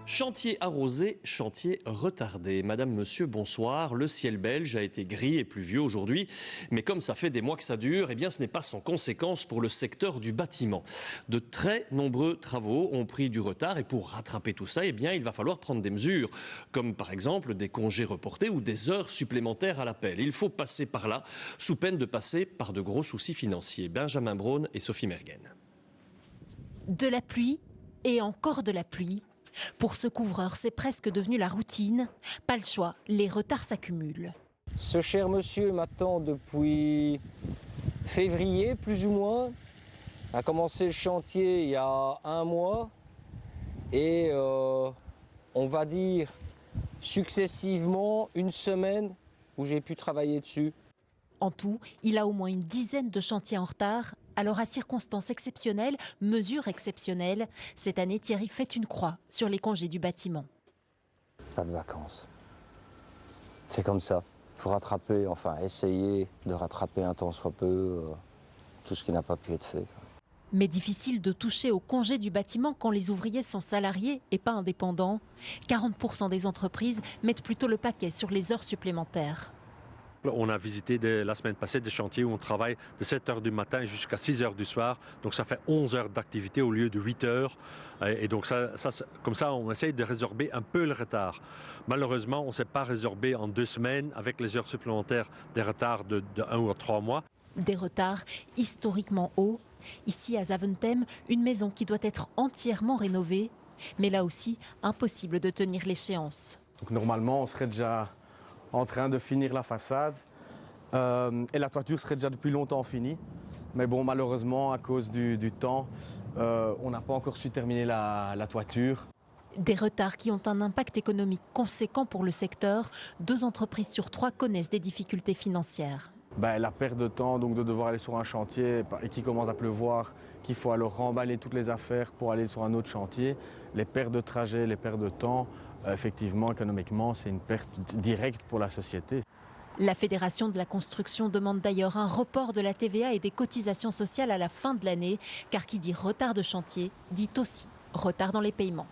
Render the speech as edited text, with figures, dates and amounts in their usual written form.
Chantier arrosé, chantier retardé. Madame, monsieur, bonsoir. Le ciel belge a été gris et pluvieux aujourd'hui. Mais comme ça fait des mois que ça dure, eh bien, ce n'est pas sans conséquence pour le secteur du bâtiment. De très nombreux travaux ont pris du retard et pour rattraper tout ça, eh bien, il va falloir prendre des mesures. Comme par exemple des congés reportés ou des heures supplémentaires à l'appel. Il faut passer par là, sous peine de passer par de gros soucis financiers. Benjamin Braun et Sophie Mergen. De la pluie et encore de la pluie. Pour ce couvreur, c'est presque devenu la routine. Pas le choix, les retards s'accumulent. Ce cher monsieur m'attend depuis février, plus ou moins. A commencé le chantier il y a un mois. Et on va dire successivement une semaine où j'ai pu travailler dessus. En tout, il a au moins une dizaine de chantiers en retard. Alors à circonstances exceptionnelles, mesures exceptionnelles, cette année Thierry fait une croix sur les congés du bâtiment. Pas de vacances. C'est comme ça. Il faut rattraper, enfin essayer de rattraper un tant soit peu tout ce qui n'a pas pu être fait. Mais difficile de toucher aux congés du bâtiment quand les ouvriers sont salariés et pas indépendants. 40% des entreprises mettent plutôt le paquet sur les heures supplémentaires. On a visité la semaine passée des chantiers où on travaille de 7h du matin jusqu'à 6h du soir. Donc ça fait 11 heures d'activité au lieu de 8 heures. Et donc comme ça, on essaye de résorber un peu le retard. Malheureusement, on ne s'est pas résorbé en 2 semaines avec les heures supplémentaires des retards de 1 ou 3 mois. Des retards historiquement hauts. Ici à Zaventem, une maison qui doit être entièrement rénovée. Mais là aussi, impossible de tenir l'échéance. Donc normalement, on serait déjà en train de finir la façade et la toiture serait déjà depuis longtemps finie. Mais bon, malheureusement, à cause du temps, on n'a pas encore su terminer la toiture. Des retards qui ont un impact économique conséquent pour le secteur. 2 entreprises sur 3 connaissent des difficultés financières. La perte de temps, donc de devoir aller sur un chantier et qu'il commence à pleuvoir, qu'il faut alors remballer toutes les affaires pour aller sur un autre chantier. Les pertes de trajet, les pertes de temps, effectivement, économiquement, c'est une perte directe pour la société. La Fédération de la construction demande d'ailleurs un report de la TVA et des cotisations sociales à la fin de l'année, car qui dit retard de chantier dit aussi retard dans les paiements.